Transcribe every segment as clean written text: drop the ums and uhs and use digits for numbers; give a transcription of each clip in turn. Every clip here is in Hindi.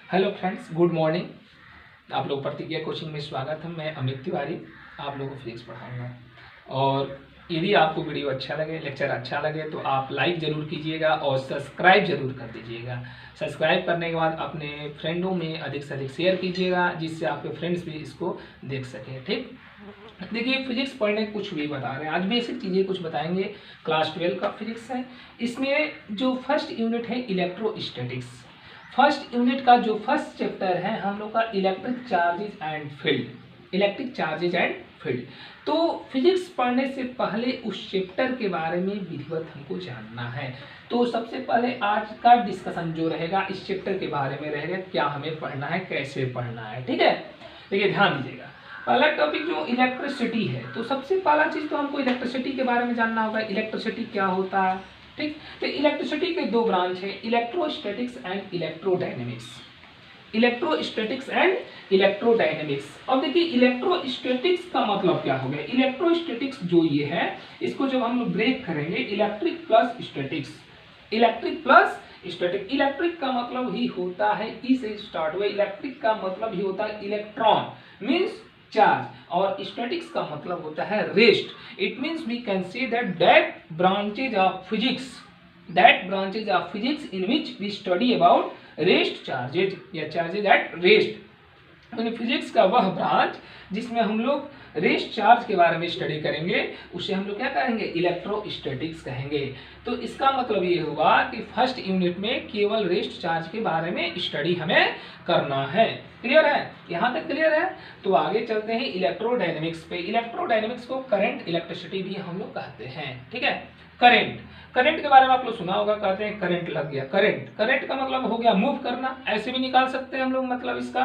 Hello friends, good morning. आप लोग प्रतिज्ञा कोचिंग में स्वागत है। मैं अमित तिवारी आप लोगों को फिजिक्स पढ़ाऊंगा। और यदि आपको वीडियो अच्छा लगे, लेक्चर अच्छा लगे तो आप लाइक ज़रूर कीजिएगा और सब्सक्राइब ज़रूर कर दीजिएगा। सब्सक्राइब करने के बाद अपने फ्रेंडों में अधिक से अधिक शेयर कीजिएगा, जिससे आपके फ्रेंड्स भी इसको देख सकें। ठीक, देखिए फिजिक्स पढ़ने कुछ भी बता रहे हैं, आज बेसिक चीज़ें कुछ बताएंगे। क्लास 12 का फिजिक्स है। इसमें जो फर्स्ट यूनिट है इलेक्ट्रोस्टैटिक्स। फर्स्ट यूनिट का जो फर्स्ट चैप्टर है हम लोग का electric charges and field. Electric charges and field. तो फिजिक्स पढ़ने से पहले उस चैप्टर के बारे में विधिवत हमको जानना है। तो सबसे पहले आज का डिस्कशन जो रहेगा इस चैप्टर के बारे में रहेगा, क्या हमें पढ़ना है, कैसे पढ़ना है। ठीक है, देखिए ध्यान दीजिएगा। पहला टॉपिक जो इलेक्ट्रिसिटी है, तो सबसे पहला चीज तो हमको इलेक्ट्रिसिटी के बारे में जानना होगा। इलेक्ट्रिसिटी क्या होता है। ठीक, तो इलेक्ट्रिसिटी के दो ब्रांच है, electrostatics and electrodynamics. Electrostatics and electrodynamics. अब देखिए इलेक्ट्रोस्टैटिक्स का मतलब क्या हो गया। इलेक्ट्रोस्टैटिक्स जो ये है, इसको जब हम लोग ब्रेक करेंगे, electric plus statics. Electric plus static. Electric का मतलब ही होता है, ई से स्टार्ट हुआ, इलेक्ट्रिक का मतलब ही होता है इलेक्ट्रॉन मीन्स चार्ज, और स्टैटिक्स का मतलब होता है rest. It means we can say that branches of physics, that branches of physics in which we study about rest charges या चार्जेज एट रेस्ट। फिजिक्स का वह ब्रांच जिसमें हम लोग रेस्ट चार्ज के बारे में स्टडी करेंगे, उसे हम लोग क्या कहेंगे, इलेक्ट्रोस्टैटिक्स कहेंगे। तो इसका मतलब ये हुआ कि फर्स्ट यूनिट में केवल रेस्ट चार्ज के बारे में स्टडी हमें करना है। क्लियर है, यहाँ तक क्लियर है। तो आगे चलते हैं इलेक्ट्रोडायनेमिक्स पे। इलेक्ट्रोडायनेमिक्स को करंट इलेक्ट्रिसिटी भी हम लोग कहते हैं। ठीक है, करंट। करंट के बारे में आप लोग सुना होगा, कहते हैं करंट लग गया। करंट, करंट का मतलब हो गया मूव करना, ऐसे भी निकाल सकते हैं हम लोग मतलब इसका।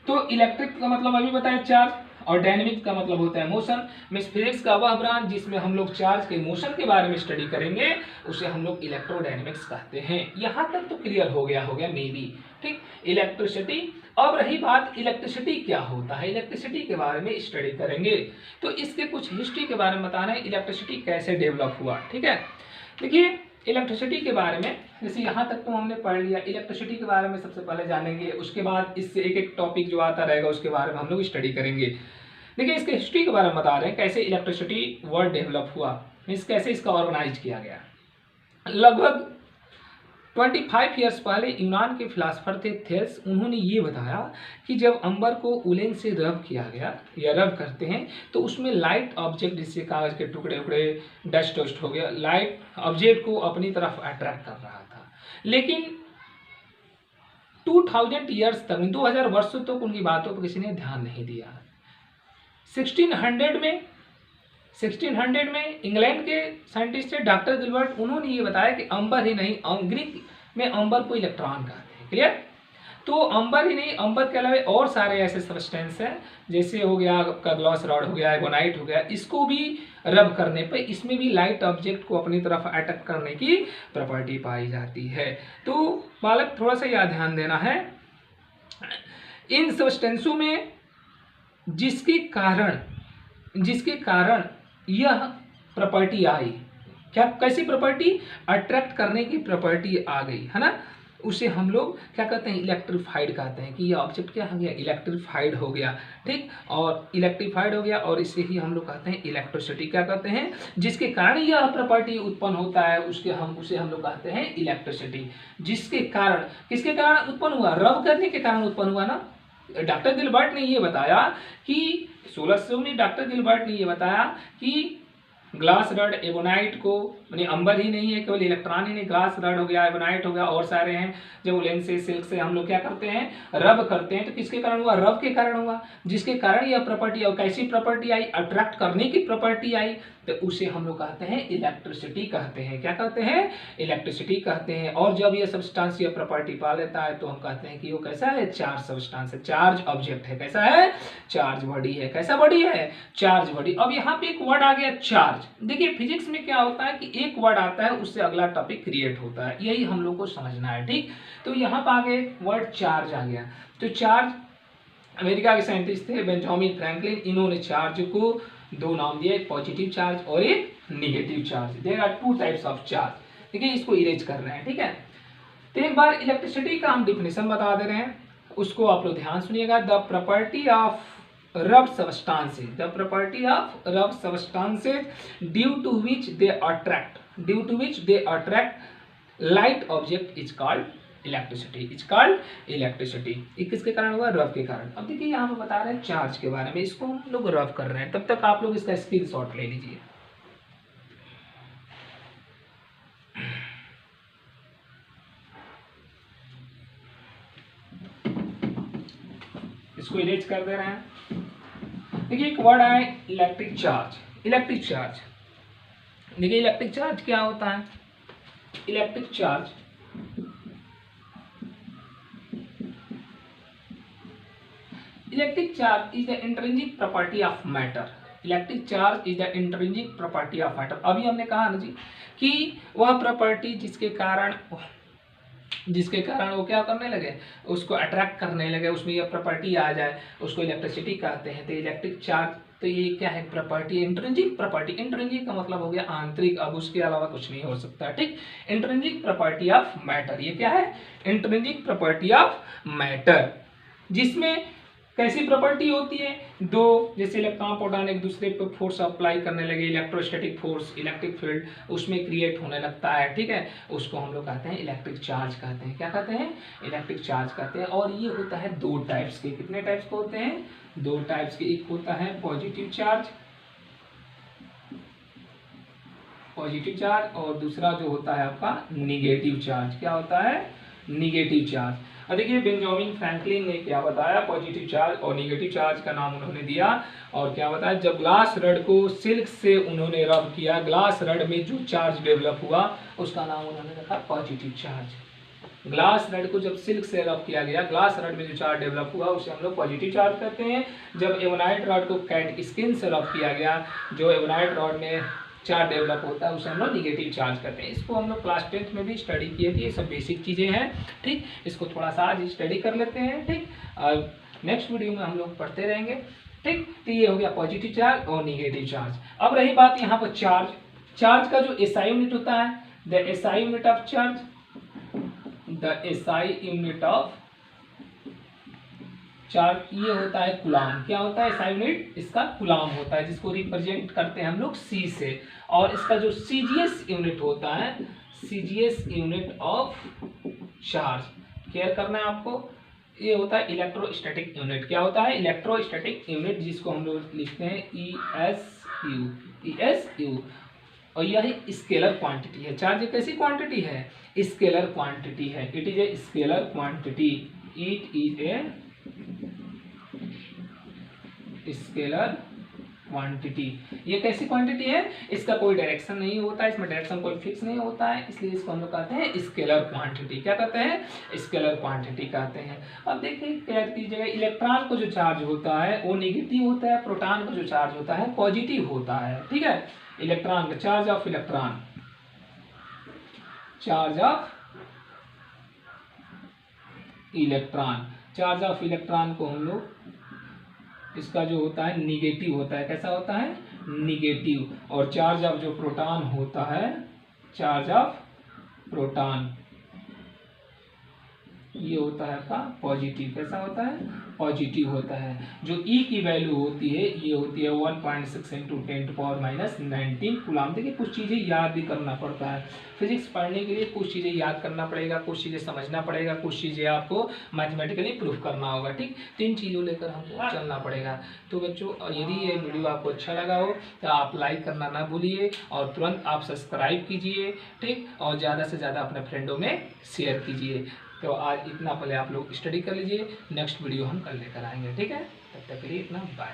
तो इलेक्ट्रिक का मतलब अभी बताया चार्ज, और डायनेमिक का मतलब होता है मोशन। मिस फिजिक्स का वह ब्रांच जिसमें हम लोग चार्ज के मोशन के बारे में स्टडी करेंगे, उसे हम लोग इलेक्ट्रोडायनेमिक्स कहते हैं। यहां तक तो क्लियर हो गया मे बी। ठीक, इलेक्ट्रिसिटी। अब रही बात इलेक्ट्रिसिटी क्या होता है, इलेक्ट्रिसिटी के बारे में स्टडी करेंगे। तो इसके कुछ हिस्ट्री के बारे में बताना है, इलेक्ट्रिसिटी कैसे डेवलप हुआ। ठीक है, देखिए इलेक्ट्रिसिटी के बारे में जैसे यहाँ तक तो हमने पढ़ लिया। इलेक्ट्रिसिटी के बारे में सबसे पहले जानेंगे, उसके बाद इससे एक एक टॉपिक जो आता रहेगा उसके बारे में हम लोग स्टडी करेंगे। देखिए इसके हिस्ट्री के बारे में बता रहे हैं, कैसे इलेक्ट्रिसिटी वर्ड डेवलप हुआ, मीन्स कैसे इसका ऑर्गेनाइज किया गया। लगभग 25 ईयर्स पहले यूनान के फिलासफर थे थेल्स, उन्होंने ये बताया कि जब अंबर को उलेन से रब किया गया या रब करते हैं तो उसमें लाइट ऑब्जेक्ट, जिससे कागज के टुकड़े उकड़े डस्ट वस्ट हो गया, लाइट ऑब्जेक्ट को अपनी तरफ अट्रैक्ट कर रहा था। लेकिन 2000 ईयर्स तक, 2000 वर्षों तक उनकी बातों पर किसी ने ध्यान नहीं दिया। 1600 में इंग्लैंड के साइंटिस्ट थे डॉक्टर गिलबर्ट, उन्होंने ये बताया कि अंबर ही नहीं, ग्रीक में अंबर को इलेक्ट्रॉन कहते हैं। क्लियर, तो अंबर ही नहीं, अंबर के अलावा और सारे ऐसे सब्सटेंस हैं, जैसे हो गया आपका ग्लॉस रॉड हो गया, एगोनाइट हो गया, इसको भी रब करने पे इसमें भी लाइट ऑब्जेक्ट को अपनी तरफ अटैक करने की प्रॉपर्टी पाई जाती है। तो बालक थोड़ा सा यह ध्यान देना है, इन सब्सटेंसों में जिसके कारण यह प्रॉपर्टी आई, क्या कैसी प्रॉपर्टी, अट्रैक्ट करने की प्रॉपर्टी आ गई है ना, उसे हम लोग क्या कहते हैं, इलेक्ट्रीफाइड कहते हैं। कि यह ऑब्जेक्ट क्या हो गया, इलेक्ट्रीफाइड हो गया। ठीक, और इलेक्ट्रीफाइड हो गया, और इसे ही हम लोग कहते हैं इलेक्ट्रिसिटी। क्या कहते हैं, जिसके कारण यह प्रॉपर्टी उत्पन्न होता है उसे हम लोग कहते हैं इलेक्ट्रिसिटी। जिसके कारण, किसके कारण उत्पन्न हुआ, रब करने के कारण उत्पन्न हुआ ना। डॉक्टर गिलबर्ट ने ये बताया कि 1600 में डॉक्टर गिलबर्ट ने ये बताया कि ग्लास रॉड, एबोनाइट को, यानी अंबर ही नहीं है, केवल इलेक्ट्रॉन ही नहीं, ग्लास रॉड हो गया, एबोनाइट हो गया, और सारे हैं, जब उलेन से, सिल्क से हम लोग क्या करते हैं, रब करते हैं, तो किसके कारण हुआ, रब के कारण हुआ। जिसके कारण यह प्रॉपर्टी, और कैसी प्रॉपर्टी आई, अट्रैक्ट करने की प्रॉपर्टी आई, तो उसे हम लोग कहते हैं इलेक्ट्रिसिटी कहते हैं। क्या कहते हैं, इलेक्ट्रिसिटी कहते हैं। और जब यह सब्सटेंस यह प्रॉपर्टी पा लेता है तो हम कहते हैं कि वो कैसा है, चार्ज सब्सटेंस है, चार्ज ऑब्जेक्ट है। कैसा है, चार्ज बॉडी है। कैसा बॉडी है, चार्ज बॉडी। अब यहाँ पे एक वर्ड आ गया चार्ज। देखिए फिजिक्स में क्या होता है कि एक वर्ड आता है उससे अगला टॉपिक क्रिएट होता है, यही हम लोग को समझना है। ठीक, तो यहाँ पर आगे वर्ड चार्ज आ गया। तो चार्ज, अमेरिका के साइंटिस्ट थे बेंजामिन फ्रैंकलिन, इन्होंने चार्ज को दो नाम दिया, एक पॉजिटिव चार्ज और एक negative charge. There are two types of charge. देखिए इसको इरेज कर रहे हैं। ठीक है, तो एक बार इलेक्ट्रिसिटी का हम डिफिनेशन बता दे रहे हैं, उसको आप लोग ध्यान सुनिएगा। The property of rough substances, the property of rough substances due to which they attract light object is called electricity. ये किसके कारण हुआ? रफ के कारण। अब देखिए यहाँ पे बता रहे हैं चार्ज के बारे में, इसको हम लोग रफ कर रहे हैं, तब तक आप लोग इसका स्क्रीनशॉट ले लीजिए। इसको इरेज कर दे रहे हैं। देखिए एक वर्ड है इलेक्ट्रिक चार्ज। इलेक्ट्रिक चार्ज, देखिए इलेक्ट्रिक चार्ज क्या होता है? Electric charge is the intrinsic property of matter. Electric charge is the intrinsic property of matter. अभी हमने कहा ना जी कि वह प्रॉपर्टी जिसके कारण वो क्या करने लगे, उसको अट्रैक्ट करने लगे, उसमें यह प्रॉपर्टी आ जाए, उसको इलेक्ट्रिसिटी कहते हैं। तो इलेक्ट्रिक चार्ज, तो ये क्या है? Property, intrinsic property. इंट्रिंसिक का मतलब हो गया आंतरिक, अब उसके अलावा कुछ नहीं हो सकता, ठीक। इंट्रिंसिक प्रॉपर्टी ऑफ मैटर, ये क्या है? इंट्रिंसिक प्रॉपर्टी ऑफ मैटर, जिसमें कैसी प्रॉपर्टी होती है? दो, जैसे इलेक्ट्रॉन प्रोटॉन एक दूसरे पर फोर्स अप्लाई करने लगे, इलेक्ट्रोस्टैटिक फोर्स, इलेक्ट्रिक फील्ड उसमें क्रिएट होने लगता है, ठीक है, उसको हम लोग कहते हैं इलेक्ट्रिक चार्ज कहते हैं। क्या कहते हैं? इलेक्ट्रिक चार्ज कहते हैं। और ये होता है दो टाइप्स के। कितने टाइप्स के होते हैं? दो टाइप्स के। एक होता है पॉजिटिव चार्ज, और दूसरा जो होता है आपका निगेटिव चार्ज। क्या होता है? Negative charge. और देखिए बेंजामिन फ्रैंकलिन ने क्या बताया? पॉजिटिव चार्ज और निगेटिव चार्ज का नाम उन्होंने दिया। और क्या बताया? जब ग्लास रड को सिल्क से उन्होंने रब किया, ग्लास रड में जो चार्ज डेवलप हुआ उसका नाम उन्होंने रखा पॉजिटिव चार्ज। ग्लास रड को जब सिल्क से रब किया गया, ग्लास रड में जो चार्ज डेवलप हुआ उसे हम लोग पॉजिटिव चार्ज कहते हैं। जब एवनाइट रॉड को कैट स्किन से रब किया गया, जो एवनाइट रॉड में चार्ज डेवलप होता है उसे हम लोग निगेटिव चार्ज करते हैं। इसको हम लोग क्लास 10th में भी स्टडी किए थे, ये सब बेसिक चीज़ें हैं, ठीक। इसको थोड़ा सा आज स्टडी कर लेते हैं, ठीक। नेक्स्ट वीडियो में हम लोग पढ़ते रहेंगे, ठीक। तो ये हो गया पॉजिटिव चार्ज और निगेटिव चार्ज। अब रही बात यहाँ पर चार्ज का जो एसआई यूनिट होता है, the SI unit of charge, the SI unit of charge, ये होता है कूलाम। क्या होता है? एसआई यूनिट इसका कूलाम होता है, जिसको रिप्रेजेंट करते हैं हम लोग सी से। और इसका जो सीजीएस यूनिट होता है, CGS unit of charge, care करना है आपको, ये होता है इलेक्ट्रोस्टैटिक यूनिट। क्या होता है? इलेक्ट्रोस्टैटिक यूनिट, जिसको हम लोग लिखते हैं ESU। और यह स्केलर क्वांटिटी है। चार्ज एक कैसी क्वांटिटी है? स्केलर क्वांटिटी है। It is a scalar quantity, it is a scalar quantity. ये कैसी क्वांटिटी है? इसका कोई डायरेक्शन नहीं होता है, इसमें डायरेक्शन कोई फिक्स नहीं होता है, इसलिए इसको हम लोग कहते हैं स्केलर क्वांटिटी। क्या कहते हैं? स्केलर क्वांटिटी कहते हैं। अब देखिए क्या कीजिएगा, इलेक्ट्रॉन को जो चार्ज होता है वो निगेटिव होता है, प्रोटॉन को जो चार्ज होता है पॉजिटिव होता है, ठीक है। इलेक्ट्रॉन का charge of electron, charge of electron को हम लोग, इसका जो होता है निगेटिव होता है। कैसा होता है? निगेटिव। और चार्ज ऑफ जो प्रोटॉन होता है, चार्ज ऑफ प्रोटॉन, ये होता है आपका पॉजिटिव। कैसा होता है? पॉजिटिव होता है। जो ई की वैल्यू होती है, ये होती है 1.6 × 10⁻⁹ कूलाम। देखिए कुछ चीज़ें याद भी करना पड़ता है, फिजिक्स पढ़ने के लिए कुछ चीज़ें याद करना पड़ेगा, कुछ चीज़ें समझना पड़ेगा, कुछ चीज़ें आपको मैथमेटिकली प्रूफ करना होगा, ठीक। तीन चीज़ों लेकर हमको चलना पड़ेगा। तो बच्चों यदि ये वीडियो आपको अच्छा लगा हो तो आप लाइक करना ना भूलिए, और तुरंत आप सब्सक्राइब कीजिए, ठीक। और ज़्यादा से ज़्यादा अपने फ्रेंडों में शेयर कीजिए। तो आज इतना पहले आप लोग स्टडी कर लीजिए, नेक्स्ट वीडियो हम कल लेकर आएंगे, ठीक है। तब तक के लिए इतना, बाय।